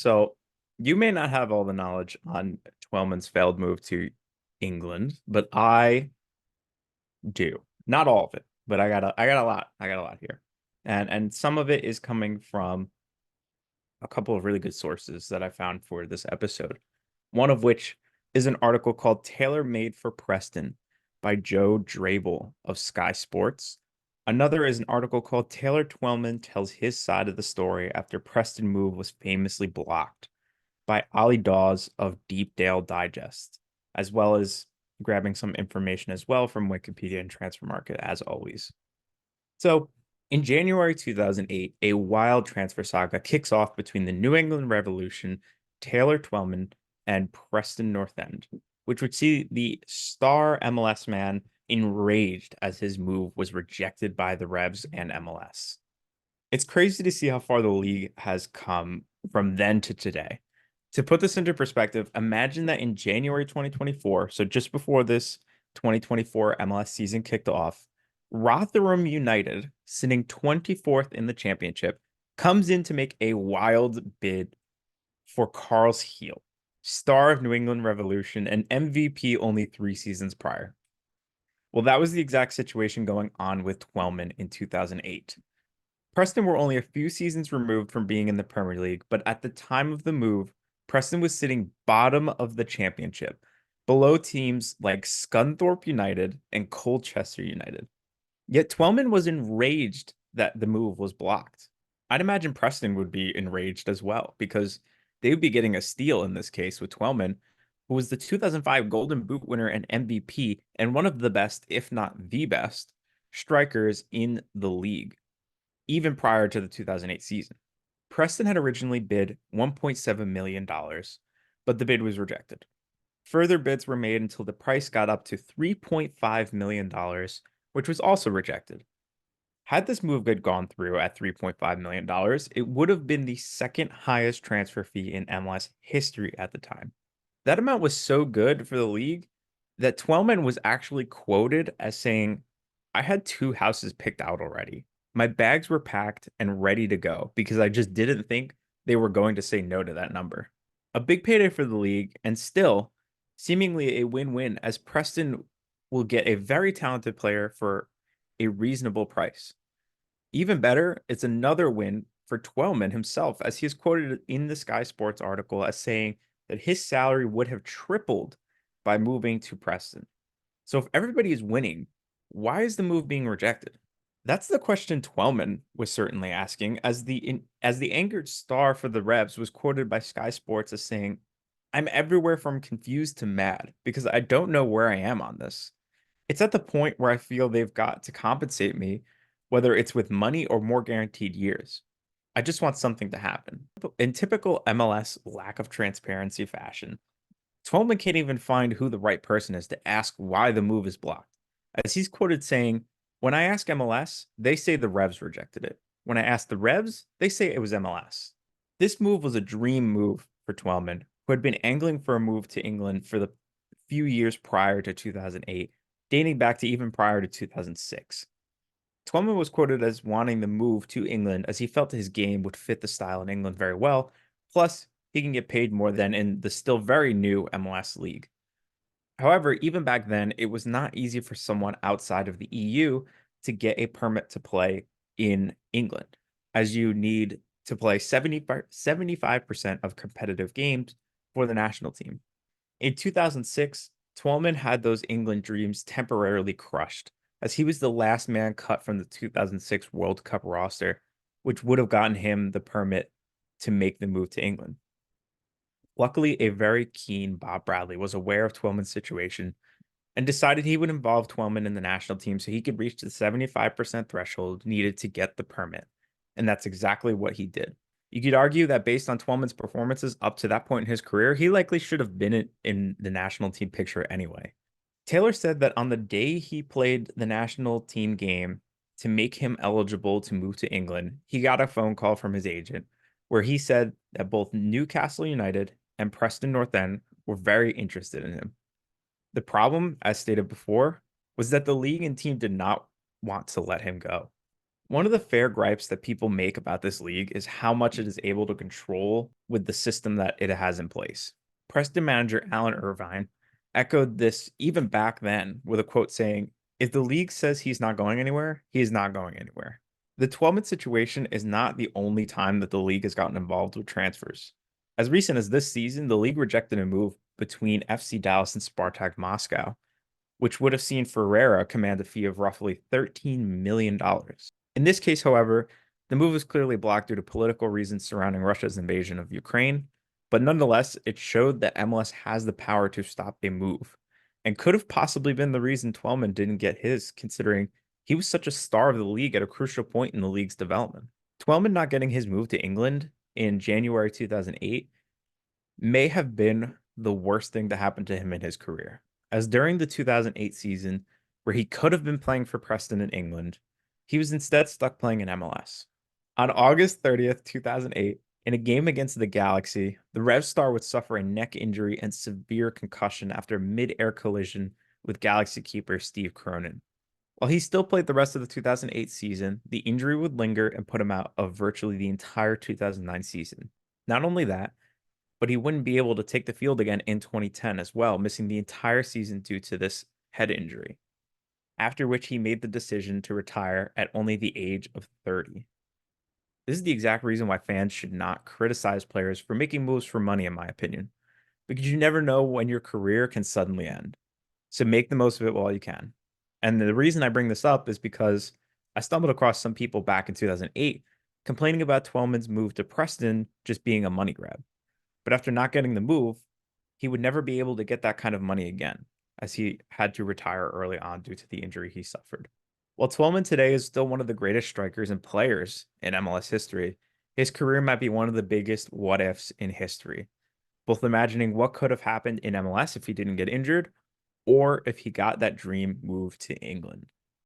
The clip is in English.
So you may not have all the knowledge on Twellman's failed move to England, but I do. Not all of it, but I got a lot. I got a lot here. And some of it is coming from a couple of really good sources that I found for this episode. One of which is an article called Taylor Made for Preston by Joe Drabel of Sky Sports. Another is an article called Taylor Twellman Tells His Side of the Story After Preston Move Was Famously Blocked by Ollie Dawes of Deepdale Digest, as well as grabbing some information as well from Wikipedia and Transfer Market, as always. So, in January 2008, a wild transfer saga kicks off between the New England Revolution, Taylor Twellman, and Preston North End, which would see the star MLS man enraged as his move was rejected by the Revs and MLS. It's crazy to see how far the league has come from then to today. To put this into perspective, imagine that in January 2024, so just before this 2024 MLS season kicked off, Rotherham United, sitting 24th in the championship, comes in to make a wild bid for Carl's Heel, star of New England Revolution and MVP only 3 seasons prior. Well, that was the exact situation going on with Twellman in 2008. Preston were only a few seasons removed from being in the Premier League, but at the time of the move, Preston was sitting bottom of the championship, below teams like Scunthorpe United and Colchester United. Yet Twellman was enraged that the move was blocked. I'd imagine Preston would be enraged as well, because they would be getting a steal in this case with Twellman, who was the 2005 Golden Boot winner and MVP, and one of the best, if not the best, strikers in the league, even prior to the 2008 season. Preston had originally bid $1.7 million, but the bid was rejected. Further bids were made until the price got up to $3.5 million, which was also rejected. Had this move gone through at $3.5 million, it would have been the second highest transfer fee in MLS history at the time. That amount was so good for the league that Twellman was actually quoted as saying, I had two houses picked out already. My bags were packed and ready to go because I just didn't think they were going to say no to that number. A big payday for the league, and still seemingly a win-win, as Preston will get a very talented player for a reasonable price. Even better, it's another win for Twellman himself, as he is quoted in the Sky Sports article as saying that his salary would have tripled by moving to Preston. So if everybody is winning, why is the move being rejected? That's the question Twellman was certainly asking, as the anchored star for the Revs was quoted by Sky Sports as saying, I'm everywhere from confused to mad because I don't know where I am on this. It's at the point where I feel they've got to compensate me, whether it's with money or more guaranteed years. I just want something to happen. In typical MLS lack of transparency fashion, Twellman can't even find who the right person is to ask why the move is blocked, as he's quoted saying, when I ask MLS, they say the Revs rejected it. When I ask the Revs, they say it was MLS. This move was a dream move for Twellman, who had been angling for a move to England for the few years prior to 2008, dating back to even prior to 2006. Twellman was quoted as wanting the move to England as he felt his game would fit the style in England very well, plus he can get paid more than in the still very new MLS league. However, even back then, it was not easy for someone outside of the EU to get a permit to play in England, as you need to play 75% of competitive games for the national team. In 2006, Twellman had those England dreams temporarily crushed, as he was the last man cut from the 2006 World Cup roster, which would have gotten him the permit to make the move to England. Luckily, a very keen Bob Bradley was aware of Twellman's situation and decided he would involve Twellman in the national team so he could reach the 75% threshold needed to get the permit. And that's exactly what he did. You could argue that based on Twellman's performances up to that point in his career, he likely should have been in the national team picture anyway. Taylor said that on the day he played the national team game to make him eligible to move to England, he got a phone call from his agent where he said that both Newcastle United and Preston North End were very interested in him. The problem, as stated before, was that the league and team did not want to let him go. One of the fair gripes that people make about this league is how much it is able to control with the system that it has in place. Preston manager Alan Irvine echoed this even back then with a quote saying, "If the league says he's not going anywhere, he is not going anywhere." The 12-man situation is not the only time that the league has gotten involved with transfers. As recent as this season, the league rejected a move between FC Dallas and Spartak Moscow, which would have seen Ferreira command a fee of roughly $13 million. In this case, however, the move was clearly blocked due to political reasons surrounding Russia's invasion of Ukraine, but nonetheless, it showed that MLS has the power to stop a move, and could have possibly been the reason Twellman didn't get his, considering he was such a star of the league at a crucial point in the league's development. Twellman not getting his move to England in January 2008 may have been the worst thing to happen to him in his career, as during the 2008 season, where he could have been playing for Preston in England, he was instead stuck playing in MLS. On August 30th, 2008, in a game against the Galaxy, the Rev star would suffer a neck injury and severe concussion after a mid-air collision with Galaxy keeper Steve Cronin. While he still played the rest of the 2008 season, the injury would linger and put him out of virtually the entire 2009 season. Not only that, but he wouldn't be able to take the field again in 2010 as well, missing the entire season due to this head injury, after which he made the decision to retire at only the age of 30. This is the exact reason why fans should not criticize players for making moves for money, in my opinion, because you never know when your career can suddenly end. So make the most of it while you can. And the reason I bring this up is because I stumbled across some people back in 2008 complaining about Twellman's move to Preston just being a money grab. But after not getting the move, he would never be able to get that kind of money again, as he had to retire early on due to the injury he suffered. While Twellman today is still one of the greatest strikers and players in MLS history, his career might be one of the biggest what ifs in history, both imagining what could have happened in MLS if he didn't get injured, or if he got that dream move to England.